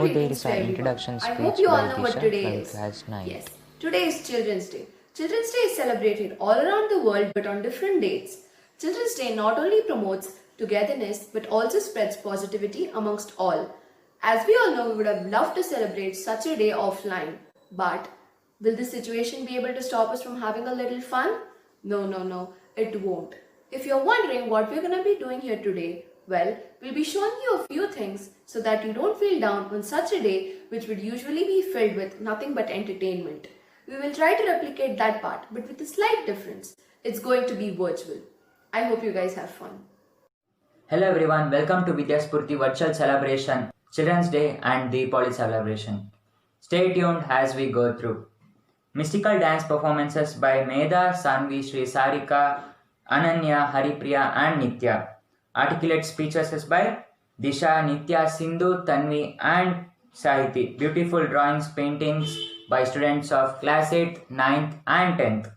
there greetings is to an everyone. introduction I speech hope you all by know what Disha today from is. class 9. Yes, today is Children's Day. Children's Day is celebrated all around the world but on different dates. Children's Day not only promotes togetherness but also spreads positivity amongst all. As we all know, we would have loved to celebrate such a day offline. But will this situation be able to stop us from having a little fun? No, it won't. If you're wondering what we're going to be doing here today, well, we'll be showing you a few things so that you don't feel down on such a day which would usually be filled with nothing but entertainment. We will try to replicate that part, but with a slight difference. It's going to be virtual. I hope you guys have fun. Hello everyone, welcome to Vidyaspurti virtual celebration, Children's Day and Deepavali celebration. Stay tuned as we go through. Mystical dance performances by Medha, Sanvi, Sri Sarika, Ananya, Haripriya and Nitya. Articulate speeches is by Disha, Nitya, Sindhu, Tanvi and Sahiti. Beautiful drawings, paintings by students of class 8, 9th and 10th.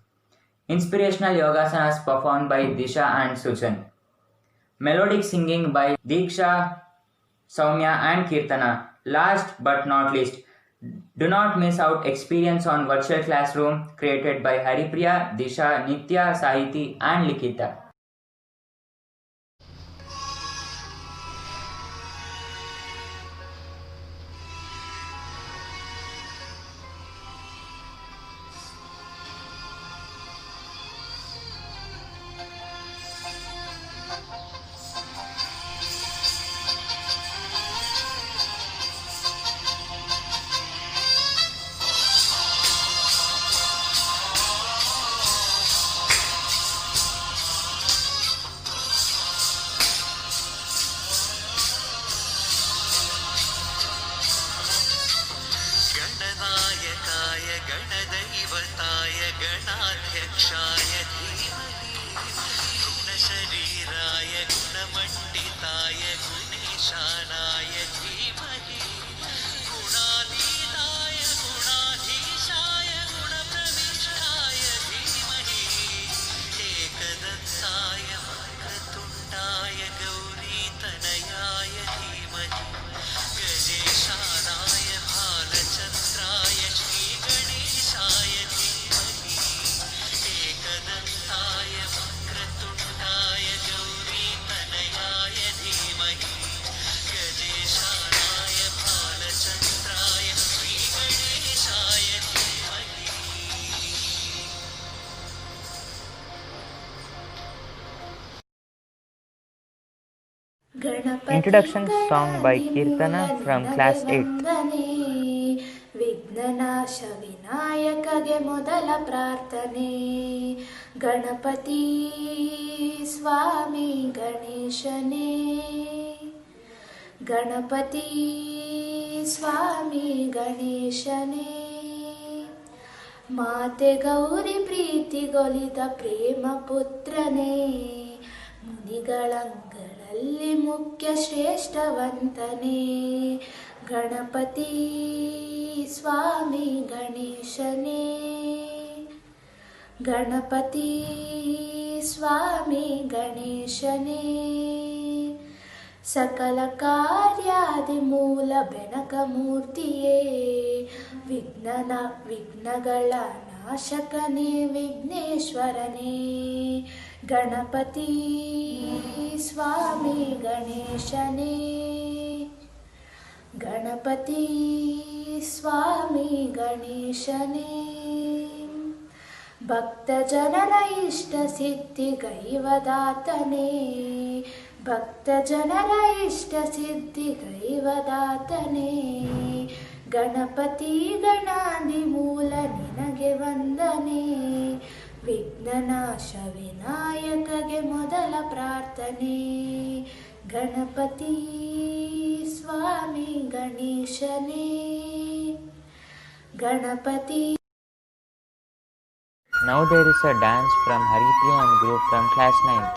Inspirational yogasanas performed by Disha and Sujan. Melodic singing by Diksha, Soumya and Kirtana. Last but not least, do not miss out experience on virtual classroom created by Haripriya, Disha, Nitya, Sahiti and Likita. गणनायकाय गणदैवताय गणाध्यक्षाय धीमहि गुणशरीराय गुणमण्डिताय गुणेशानाय धीमहि गुणातीताय गुणाधीशाय गुणप्रविष्टाय धीमहि एकदन्ताय वक्रतुण्डाय गौरीतनयाय धीमहि गजेशानाय भालचन्द्राय श्रीगणेशाय धीमहि एकदन्ताय वक्रतुण्डाय गौरीतनयाय धीमहि गजेशानाय भालचन्द्राय श्रीगणेशाय धीमहि. Introduction song by Kirtana from class 8. ವಿಘ್ನನಾಶ ವಿನಾಯಕಗೆ ಮೊದಲ ಪ್ರಾರ್ಥನೆ ಗಣಪತಿ ಸ್ವಾಮಿ ಗಣೇಶನೇ ಗಣಪತಿ ಸ್ವಾಮಿ ಗಣೇಶನೇ ಮಾತೆ ಗೌರಿ ಪ್ರೀತಿಗೊಲಿದ ಪ್ರೇಮ ಪುತ್ರನೇ ಮುನಿಗಳಂಗಳಲ್ಲಿ ಮುಖ್ಯ ಶ್ರೇಷ್ಠವಂತನೇ ಗಣಪತಿ ಸ್ವಾಮಿ ಗಣೇಶನೇ ಗಣಪತಿ ಸ್ವಾಮಿ ಗಣೇಶನೇ ಸಕಲ ಕಾರ್ಯಾದಿ ಮೂಲ ಬೆನಕ ಮೂರ್ತಿಯೇ ವಿಘ್ನಗಳ ನಾಶಕನೇ ವಿಘ್ನೇಶ್ವರನೇ ಗಣಪತಿ ಸ್ವಾಮಿ ಗಣೇಶನೇ ಗಣಪತಿ ಸ್ವಾಮಿ ಗಣೇಶನೇ ಭಕ್ತ ಜನರ ಇಷ್ಟ ಸಿದ್ಧಿ ಗೈವದಾತನೇ ಭಕ್ತ ಜನರ ಇಷ್ಟ ಸಿದ್ಧಿ ಗೈವದಾತನೇ ಗಣಪತಿ ಗಣಾದಿ ಮೂಲ ನಿನಗೆ ವಂದನೆ ವಿಘ್ನನಾಶ ವಿನಾಯಕಗೆ ಮೊದಲ ಪ್ರಾರ್ಥನೆ ಗಣಪತಿ ಸ್ವಾಮಿ ಗಣೇಶನೇ Ganapati. Now there is a dance from Haripriya and group from class 9th.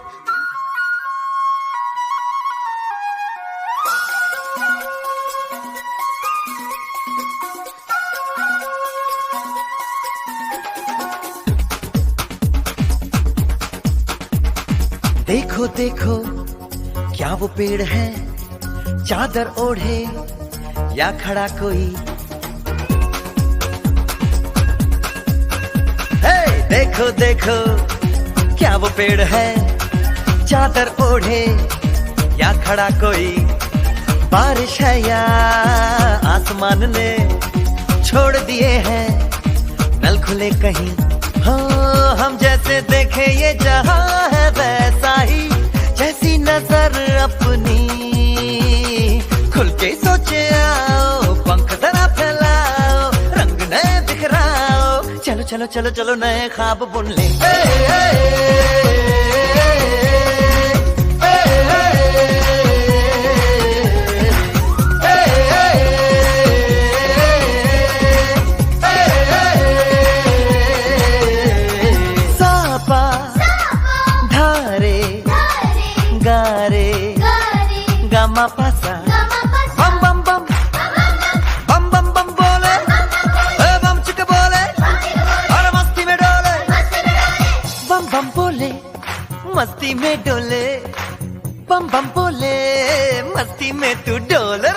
देखो देखो क्या वो पेड़ है चादर ओढ़े या खड़ा कोई, हे देखो देखो क्या वो पेड़ है, चादर ओढ़े या खड़ा कोई, बारिश है या आसमान ने छोड़ दिए हैं नल खुले कहीं। हाँ हम जैसे देखे ये जहां है वैसा ही, जैसी नजर अपनी खुल के सोचे आओ, पंख जरा फैलाओ, रंग नए बिखराओ, चलो चलो चलो चलो नए ख्वाब बुन ले। गामा पासा बम बम बम बम बम बम बोले, बम चिक बोले, और मस्ती में डोले, बम बम बोले मस्ती में डोले, बम बम बोले मस्ती में तू डोल रे,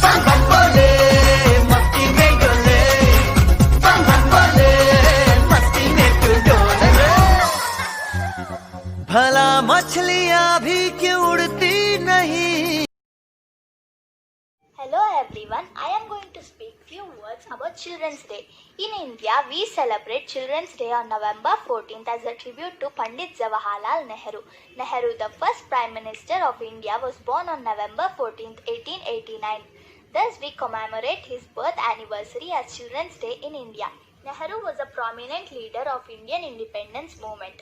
बम बम बोले मस्ती में डोले, बम बम बोले मस्ती में तू डोल रे। भला मछलियां भी क्यों उड़ती नहीं। Hello everyone, I am going to speak few words about Children's Day. In India, we celebrate Children's Day on November 14th as a tribute to Pandit Jawaharlal Nehru. Nehru, the first Prime Minister of India, was born on November 14th, 1889. Thus, we commemorate his birth anniversary as Children's Day in India. Nehru was a prominent leader of Indian independence movement.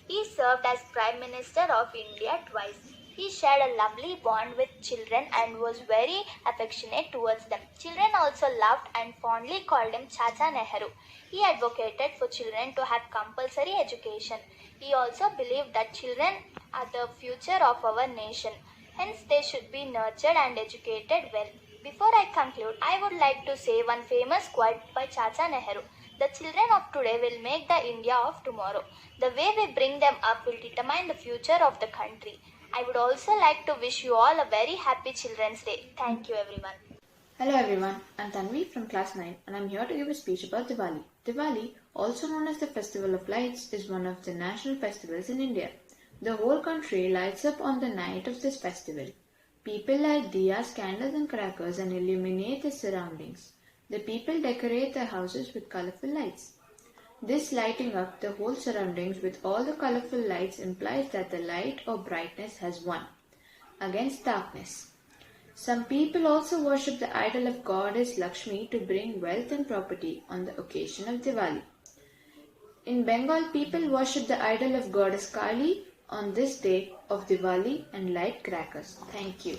He served as Prime Minister of India twice. He shared a lovely bond with children and was very affectionate towards them. Children also loved and fondly called him Chacha Nehru. He advocated for children to have compulsory education. He also believed that children are the future of our nation. Hence, they should be nurtured and educated well. Before I conclude, I would like to say one famous quote by Chacha Nehru. The children of today will make the India of tomorrow. The way we bring them up will determine the future of the country. I would also like to wish you all a very happy Children's Day. Thank you everyone. Hello everyone, I'm Tanvi from class 9 and I'm here to give a speech about Diwali. Diwali, also known as the Festival of Lights, is one of the national festivals in India. The whole country lights up on the night of this festival. People light diyas, candles and crackers and illuminate their surroundings. The people decorate their houses with colorful lights. This lighting up the whole surroundings with all the colorful lights implies that the light or brightness has won against darkness. Some people also worship the idol of goddess Lakshmi to bring wealth and property on the occasion of Diwali. In Bengal, people worship the idol of goddess Kali on this day of Diwali and light crackers. Thank you.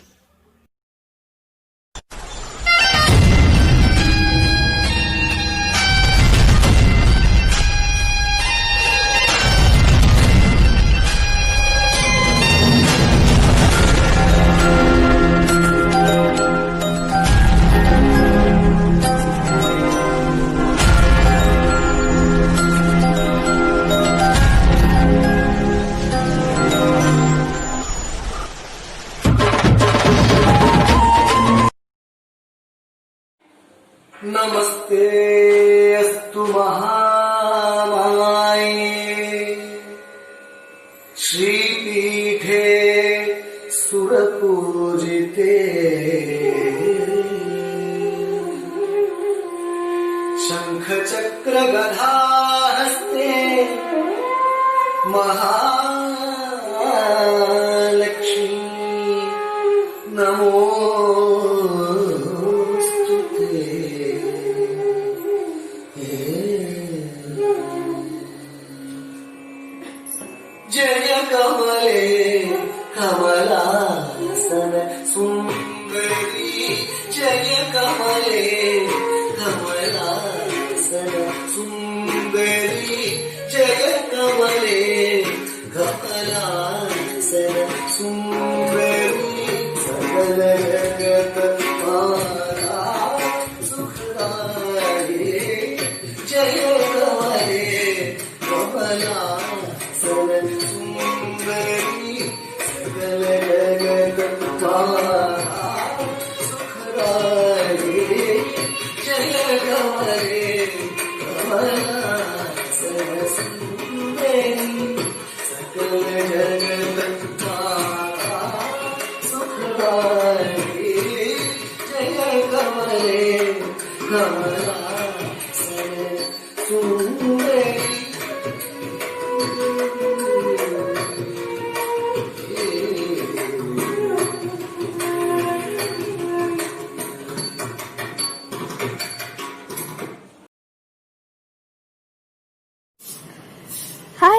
नमस्ते अस्तु महामाये श्रीपीठे सुरपूजिते शङ्खचक्रगदाहस्ते महालक्ष्मी नमोस्तुते। जय कमले कमलासन सुंदरी, जय कमले कमलासन सुंदरी, जय कमले कमलासन सुंदरी, सकल जगत माता सुखदायिनी, जय कमले कमलासन सुंदरी, सकल जगत माता सुखदायिनी।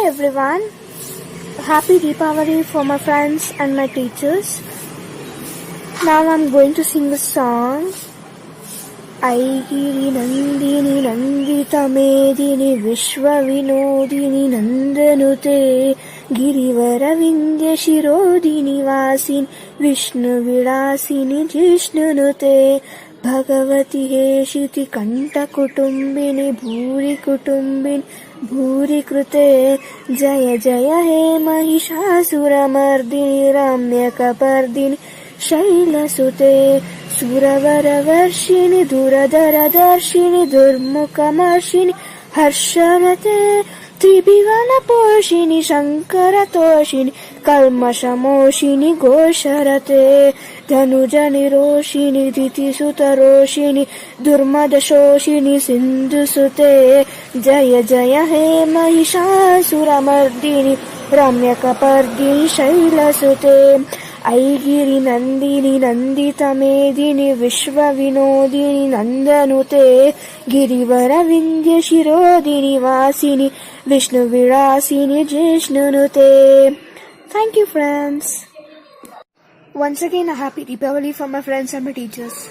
everyone. Happy Deepavali for my friends and my teachers. Now I'm going to sing a song. Aigiri Nandini Nandita Medini Vishwa Vinodini Nandanute Girivara Vindya Shirodini Vasin Vishnu Vilasini Jishnunute Bhagavati Heshiti Kanta Kutumbini Bhuri Kutumbin Bhuri Krute Jaya Jaya He Mahishasura Mardini Ramya Kapardini Shailasute Suravaravarshini Duradaradharshini Durmukamarshini Harsharate Tribhivana Poshini Shankaratoshini Kalmashamoshini Gosharate Dhanujani Roshini Dhitisutaroshini Durmadashoshini Sindhusute Jaya Jaya He Mahishasuramardini Ramyakapardini Shailasute Aigiri Nandini Nandita Medini Vishwa Vinodini Nandanute Girivara Vindya Shirodini Vasini Vishnu Virasini Jishnunute. Thank you, friends. Once again, a happy Deepavali for my friends and my teachers.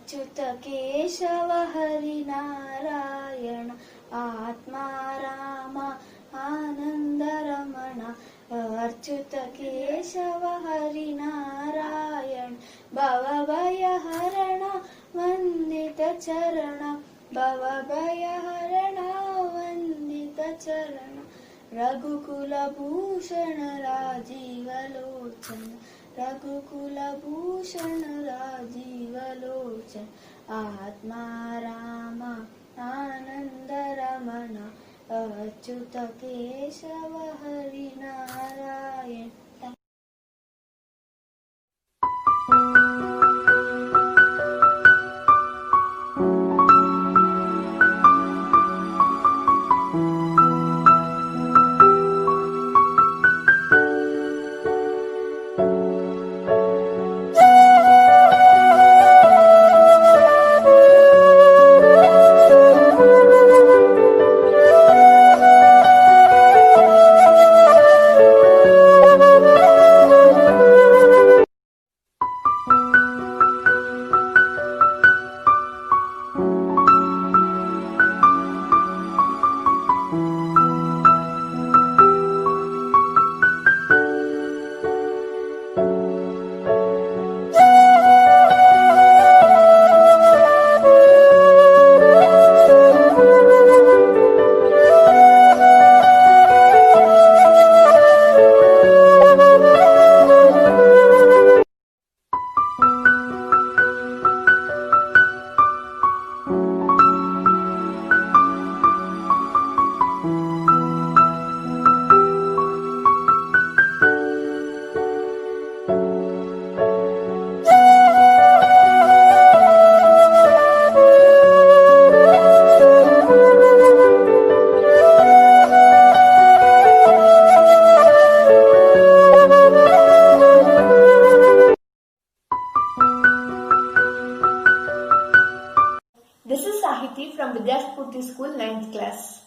Achyut Keshav Harinarayan आत्मा राम आनंद रमण अच्युत केशव हरिनारायण भवभयहरण वंदित चरण भवभयहरण वंदित चरण रघुकुल भूषण राजीव लोचन रघुकुल भूषण राजीव लोचन आत्मा राम आनंद रमण Achyut Keshav Harinarayan. This is Sahiti from Vidyaspurti School, 9th class.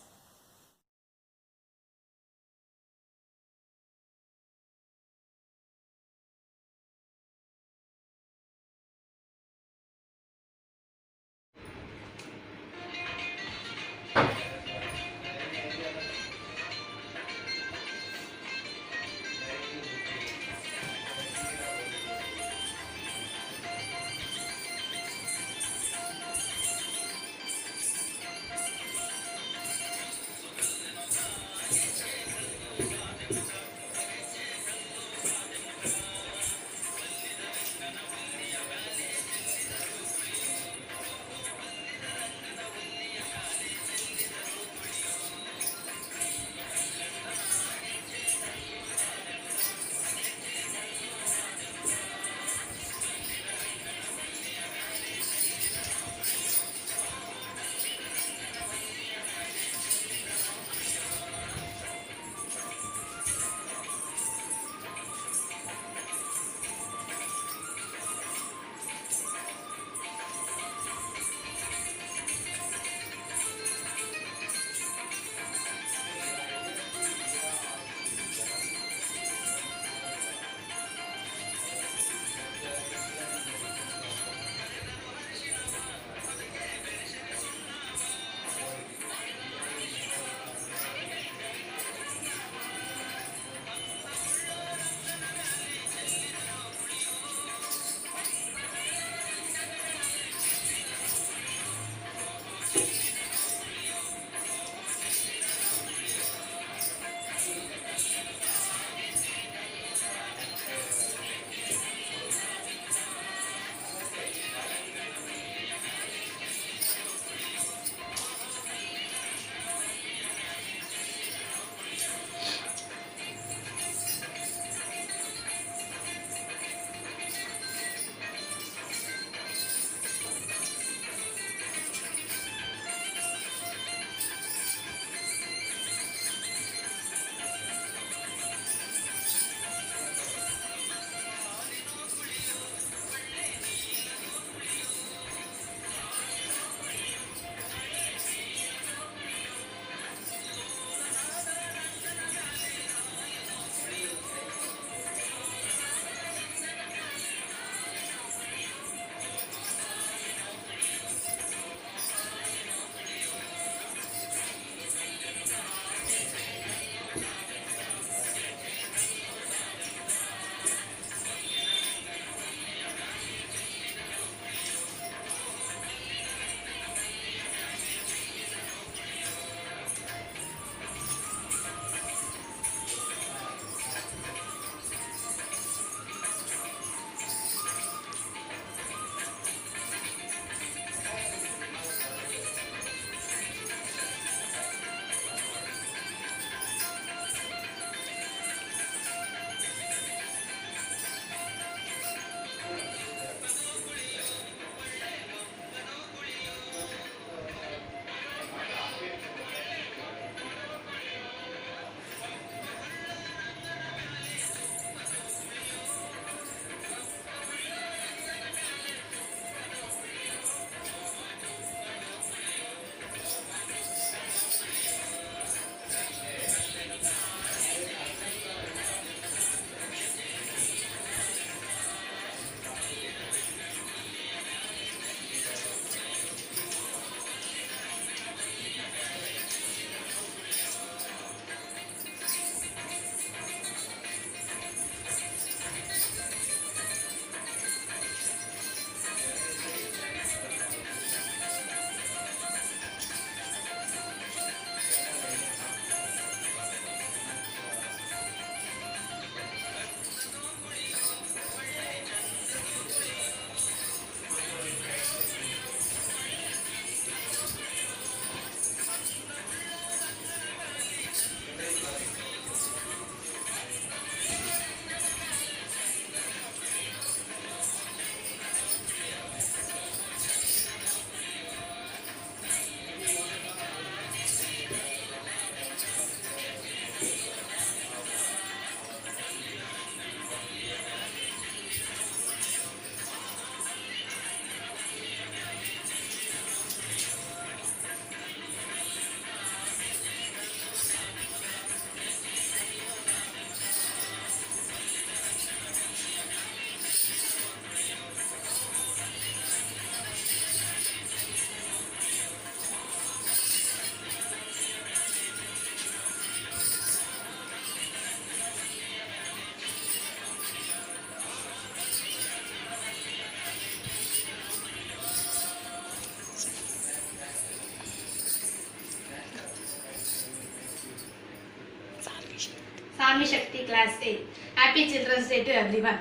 Avi Shakti Class 8. Happy Children's Day to everyone.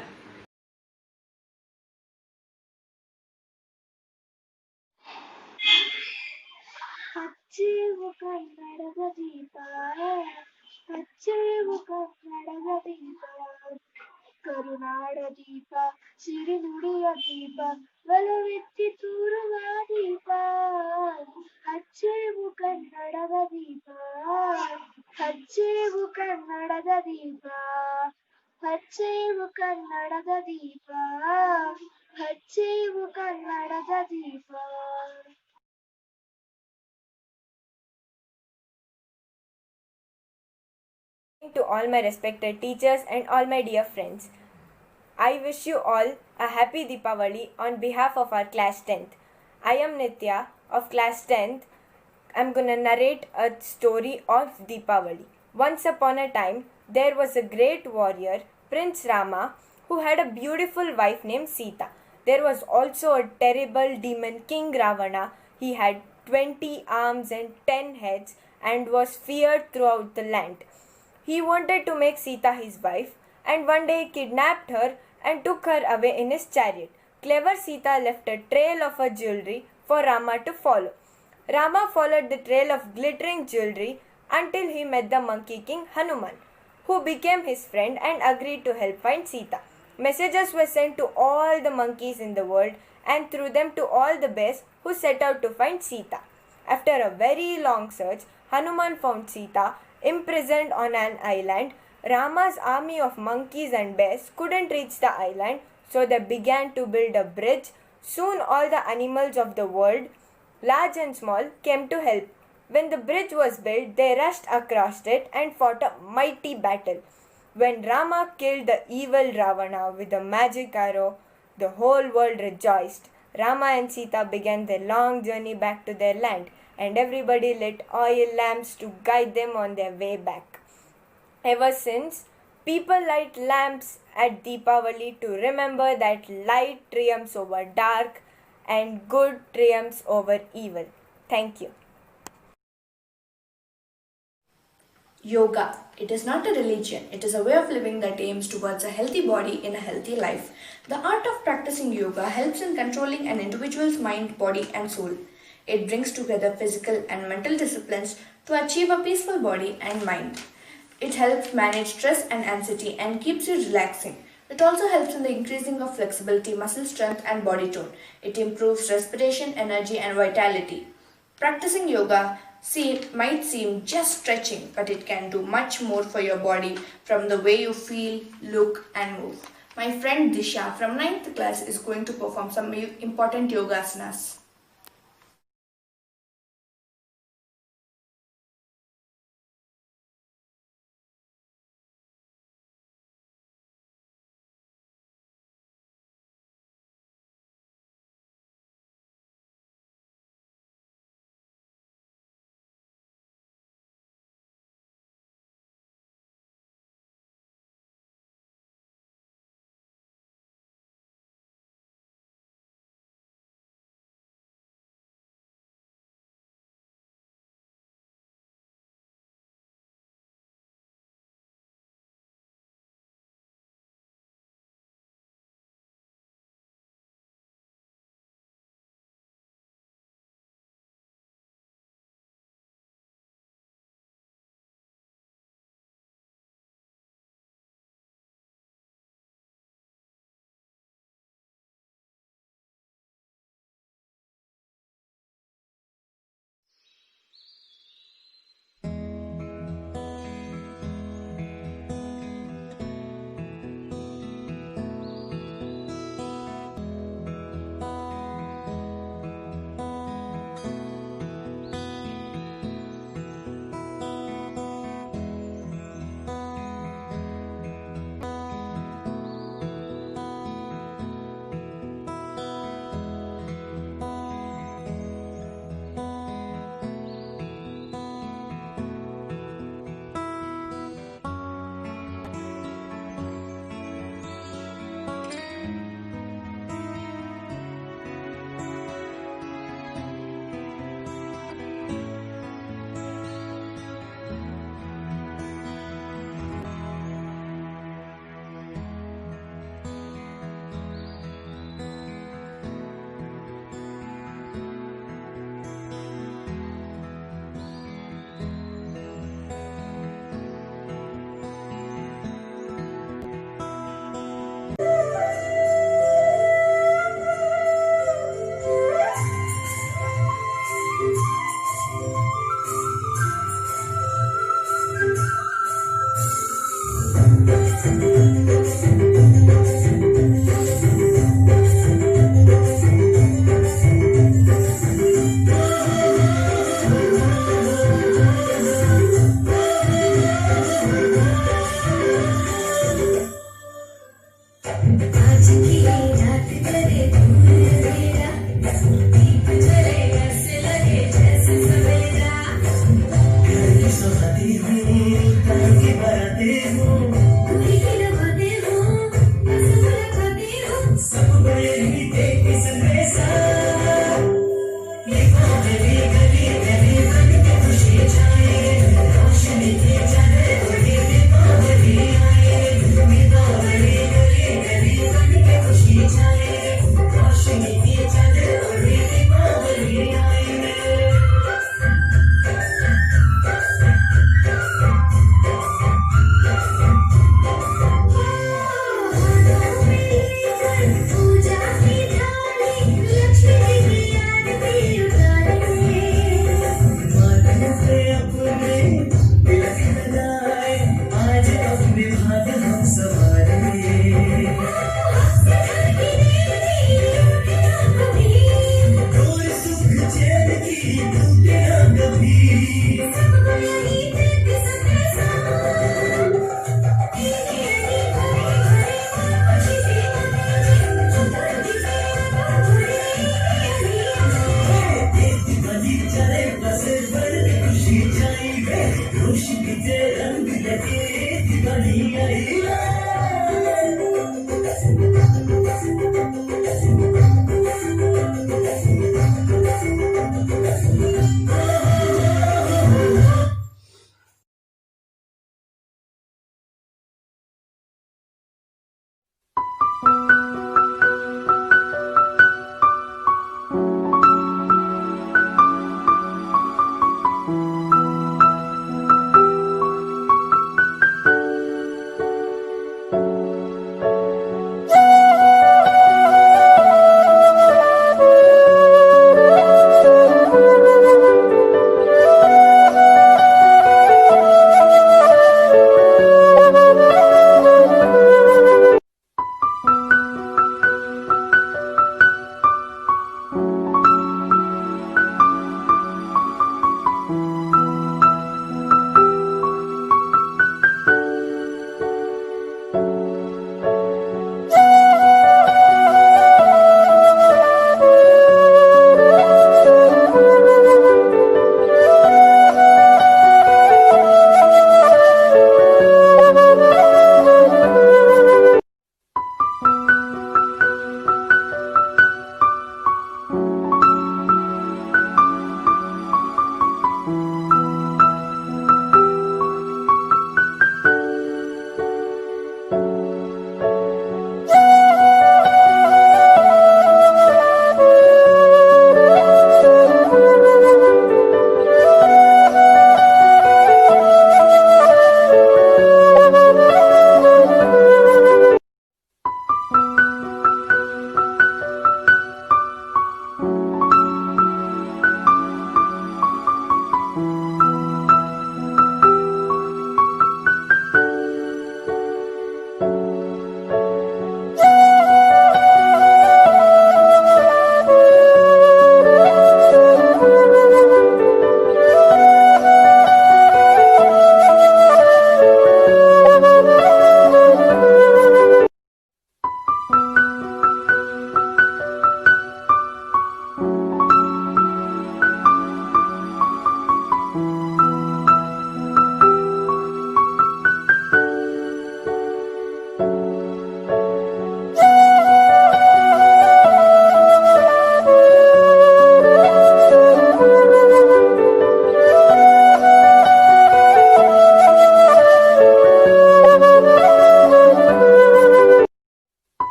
ಹಚ್ಚೇವು ಕನ್ನಡದ ದೀಪ ಹಚ್ಚೇವು ಕನ್ನಡದ ದೀಪ ಕರುನಾಡ ದೀಪ ಸಿರಿನುಡಿಯ ದೀಪ ಒಲವೆತ್ತಿ ತೂರುವ ದೀಪ ಹಚ್ಚೇವು ಕನ್ನಡದ ದೀಪ ಹಚ್ಚೇವು ಕನ್ನಡದ ದೀಪ ಹಚ್ಚೇವು ಕನ್ನಡದ ದೀಪ ಹಚ್ಚೇವು ಕನ್ನಡದ ದೀಪ. To all my respected teachers and all my dear friends, I wish you all a happy Deepavali on behalf of our class 10th. I am Nitya of class 10th. I'm gonna narrate a story of Deepavali. Once upon a time, there was a great warrior, Prince Rama, who had a beautiful wife named Sita. There was also a terrible demon, King Ravana. He had 20 arms and 10 heads and was feared throughout the land. He wanted to make Sita his wife, and one day kidnapped her and took her away in his chariot. Clever Sita left a trail of her jewelry for Rama to follow. Rama followed the trail of glittering jewelry until he met the monkey king Hanuman, who became his friend and agreed to help find Sita. Messages were sent to all the monkeys in the world and through them to all the bears who set out to find Sita. After a very long search, Hanuman found Sita imprisoned on an island. Rama's army of monkeys and bears couldn't reach the island, so they began to build a bridge. Soon all the animals of the world, large and small, came to help. When the bridge was built, they rushed across it and fought a mighty battle. When Rama killed the evil Ravana with a magic arrow, the whole world rejoiced. Rama and Sita began their long journey back to their land, and everybody lit oil lamps to guide them on their way back. Ever since, people light lamps at Deepavali to remember that light triumphs over dark and good triumphs over evil. Thank you. Yoga. It is not a religion. It is a way of living that aims towards a healthy body in a healthy life. The art of practicing yoga helps in controlling an individual's mind, body and soul. It brings together physical and mental disciplines to achieve a peaceful body and mind. It helps manage stress and anxiety and keeps you relaxing. It also helps in the increasing of flexibility, muscle strength and body tone. It improves respiration, energy and vitality. Practicing yoga might seem just stretching, but it can do much more for your body from the way you feel, look and move. My friend Disha from 9th class is going to perform some important yoga asanas.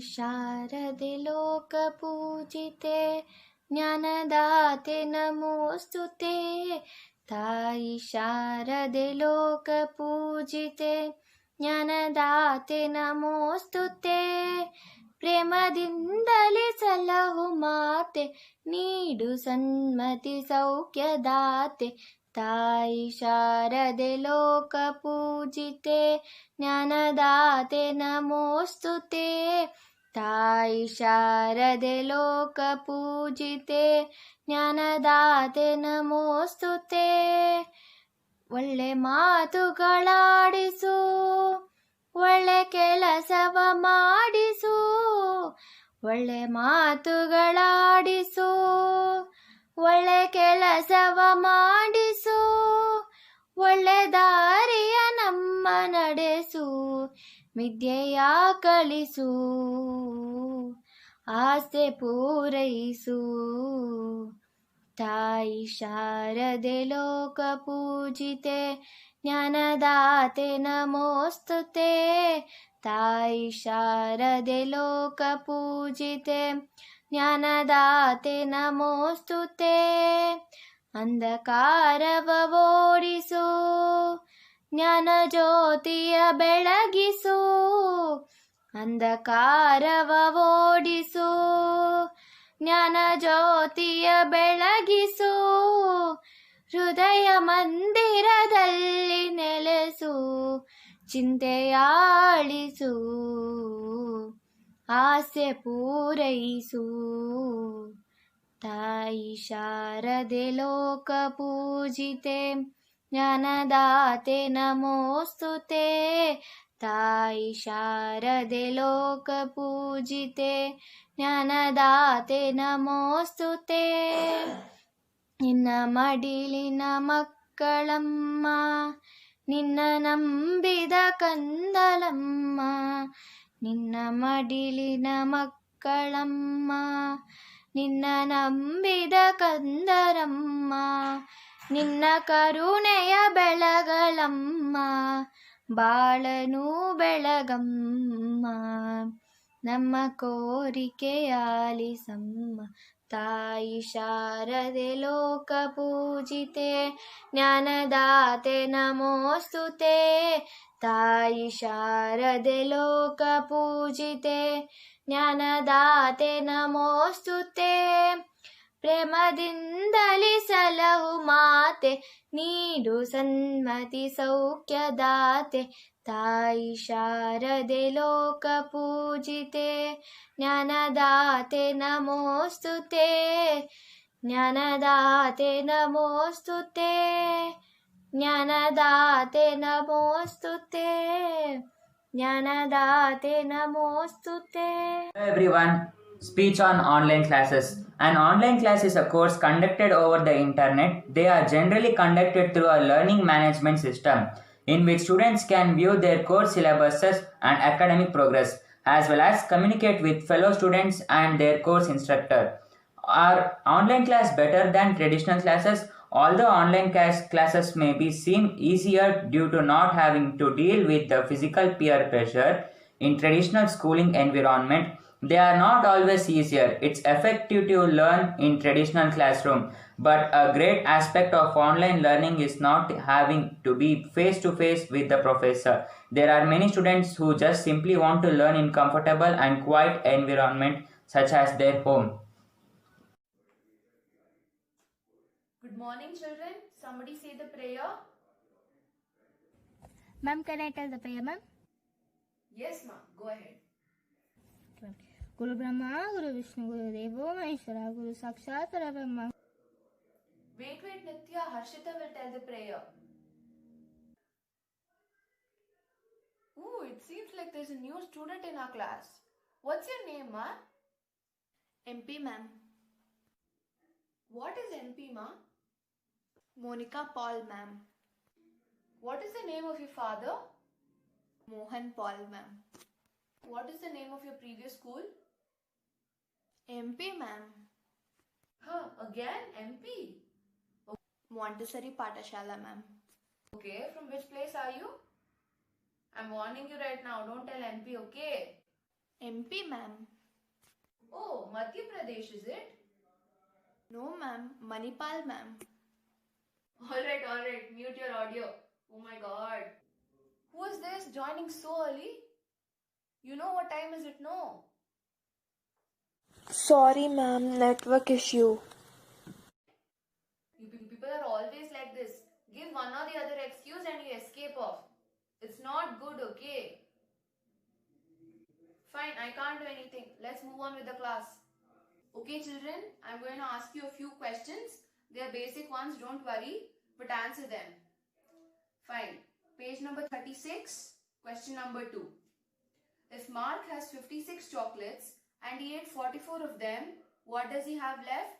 शारदे लोकपूजिते ज्ञानदाते नमोऽस्तुते ताಯಿ ಶಾರದೆ ಲೋಕಪೂಜಿತೆ ಜ್ಞಾನದಾತೆ ನಮೋಸ್ತುತೆ ಪ್ರೇಮದಿಂದಲೇ ಸಲಹು ಮಾತೆ ನೀಡು ಸನ್ಮತಿ ಸೌಖ್ಯದಾತೆ ತಾಯಿ ಶಾರದೆ ಲೋಕಪೂಜಿತೆ ಜ್ಞಾನದಾತೆ ನಮೋಸ್ತುತೆ ತಾಯಿ ಶಾರದೆ ಲೋಕಪೂಜಿತೆ ಜ್ಞಾನದಾತೆ ನಮೋಸ್ತುತೆ ಒಳ್ಳೆ ಮಾತುಗಳಾಡಿಸು ಒಳ್ಳೆ ಕೆಲಸವ ಮಾಡಿಸು ಒಳ್ಳೆ ಮಾತುಗಳಾಡಿಸು ಒಳ್ಳೆ ಕೆಲಸವ ಮಾಡಿಸು ಒಳ್ಳೆ ದಾರಿಯ ನಮ್ಮ ನಡೆಸು ವಿದ್ಯೆಯ ಕಲಿಸು ಆಸೆ ಪೂರೈಸು ತಾಯಿ ಶಾರದೆ ಲೋಕಪೂಜಿತೆ ಜ್ಞಾನದಾತೆ ನಮೋಸ್ತುತೆ ತಾಯಿ ಶಾರದೆ ಲೋಕಪೂಜಿತೆ ಜ್ಞಾನದಾತೆ ನಮೋಸ್ತುತೆ ಅಂಧಕಾರವ ಓಡಿಸು ಜ್ಞಾನ ಜ್ಯೋತಿಯ ಬೆಳಗಿಸು ಅಂಧಕಾರವ ಓಡಿಸು ಜ್ಞಾನ ಜ್ಯೋತಿಯ ಬೆಳಗಿಸು ಹೃದಯ ಮಂದಿರದಲ್ಲಿ ನೆಲೆಸು ಚಿಂತೆಯಾಳಿಸು ಆಸೆ ಪೂರೈಸು ತಾಯಿ ಶಾರದೆ ಲೋಕಪೂಜಿತೆ ಜ್ಞಾನದಾತೆ ನಮೋಸ್ತುತೆ ತಾಯಿ ಶಾರದೆ ಲೋಕಪೂಜಿತೆ ಜ್ಞಾನದಾತೆ ನಮೋಸ್ತುತೆ ನಿನ್ನ ಮಡಿಲಿನ ಮಕ್ಕಳಮ್ಮ ನಿನ್ನ ನಂಬಿದ ಕಂದಲಮ್ಮ ನಿನ್ನ ಮಡಿಲಿನ ಮಕ್ಕಳಮ್ಮ ನಿನ್ನ ನಂಬಿದ ಕಂದರಮ್ಮ ನಿನ್ನ ಕರುಣೆಯ ಬೆಳಗಳಮ್ಮ ಬಾಳನು ಬೆಳಗಮ್ಮ ನಮ್ಮ ಕೋರಿಕೆಯಾಲಿಸಮ್ಮ ತಾಯಿ ಶಾರದೆ ಲೋಕ ಪೂಜಿತೆ ಜ್ಞಾನದಾತೆ ನಮೋಸ್ತುತೆ ತಾಯಿ ಶಾರದೆ ಲೋಕ ಪೂಜಿತೆ ಜ್ಞಾನದಾತೆ ನಮೋಸ್ತುತೆ ಪ್ರೇಮದಿಂದಲಿ ಸಲಹು ಮಾತೆ ನೀಡು ಸನ್ಮತಿ ಸೌಖ್ಯದಾತೆ ತಾಯಿ ಶಾರದೆ ಲೋಕ ಪೂಜಿತೆ ಜ್ಞಾನದಾತೆ ನಮೋಸ್ತುತೆ ಜ್ಞಾನದಾತೆ ನಮೋಸ್ತುತೆ ಜ್ಞಾನದಾತೆ ನಮೋಸ್ತುತೆ ಜ್ಞಾನದಾತೆ ನಮೋಸ್ತುತೆ. Hello everyone, speech on online classes. An online class is a course conducted over the internet. They are generally conducted through a learning management system in which students can view their course syllabuses and academic progress, as well as communicate with fellow students and their course instructor. Are online class better than traditional classes? Although online classes may be seem easier due to not having to deal with the physical peer pressure in traditional schooling environment, they are not always easier. It's effective to learn in traditional classroom, but a great aspect of online learning is not having to be face to face with the professor. There are many students who just simply want to learn in comfortable and quiet environment such as their home. Good morning, children. Somebody say the prayer. Ma'am, can I tell the prayer, ma'am? Yes, ma'am. Go ahead. Guru Brahma, Guru Vishnu, Guru Devo Maheshwara, Guru Sakshat Parabrahma. Wait, Nitya. Harshita will tell the prayer. Ooh, it seems like there's a new student in our class. What's your name, ma? MP, ma'am. What is MP, ma? Monica Paul, ma'am. What is the name of your father? Mohan Paul, ma'am. What is the name of your previous school? MP, ma'am. Huh, again MP? Montessori Patashala, ma'am. Okay, from which place are you? I'm warning you right now, don't tell MP, okay? MP, ma'am. Oh, Madhya Pradesh, is it? No, ma'am. Manipal, ma'am. Alright, mute your audio. Oh my god. Who is this joining so early? You know what time is it, no? Sorry, ma'am, network issue. You people are always like this. Give one or the other excuse and you escape off. It's not good, okay? Fine, I can't do anything. Let's move on with the class. Okay, children, I'm going to ask you a few questions. They are basic ones, don't worry, but answer them. Fine. Page number 36, question number 2. If Mark has 56 chocolates and he ate 44 of them, what does he have left?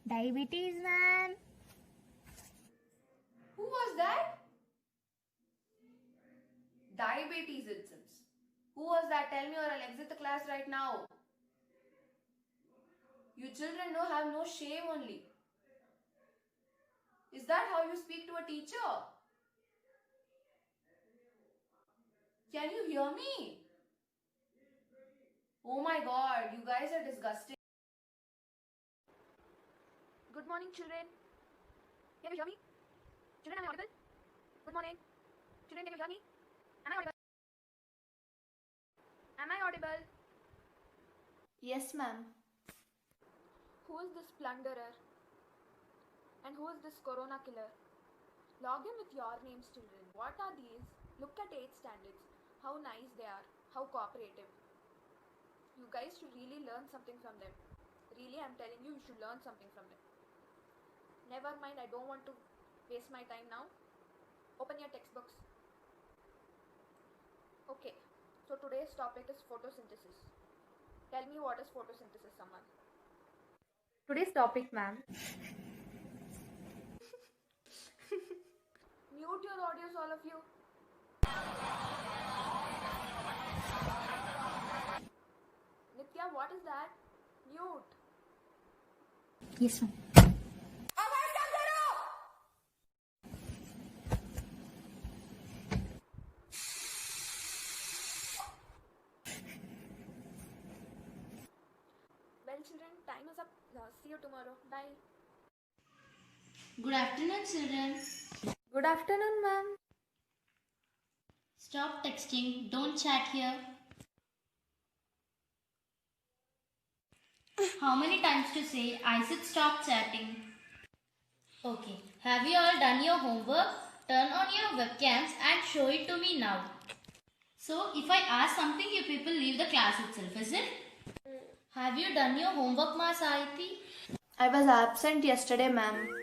Diabetes, ma'am. Who was that? Diabetes, it seems. Who was that? Tell me or I'll exit the class right now. You children have no shame only. Is that how you speak to a teacher? Can you hear me? Oh my god, you guys are disgusting. Good morning, children. Can you hear me? Children, am I audible? Good morning. Children, can you hear me? Am I audible? Am I audible? Yes, ma'am. Who is this plunderer? And who is this corona killer? Log in with your names, children. What are these? Look at 8 standards. How nice they are. How cooperative. You guys should really learn something from them. Really, I'm telling you, you should learn something from them. Never mind, I don't want to waste my time now. Open your textbooks. Okay, so today's topic is photosynthesis. Tell me, what is photosynthesis, someone? Today's topic, ma'am. Mute your audios, all of you. Nitya, what is that? Mute. Yes, ma'am. Well, children, time is up. See you tomorrow. Bye. Good afternoon, children. Good afternoon, ma'am. Stop texting. Don't chat here. How many times to say I should stop chatting? Okay. Have you all done your homework? Turn on your webcams and show it to me now. So, if I ask something, you people leave the class itself, is it? Have you done your homework, Ma Sahiti? I was absent yesterday, ma'am.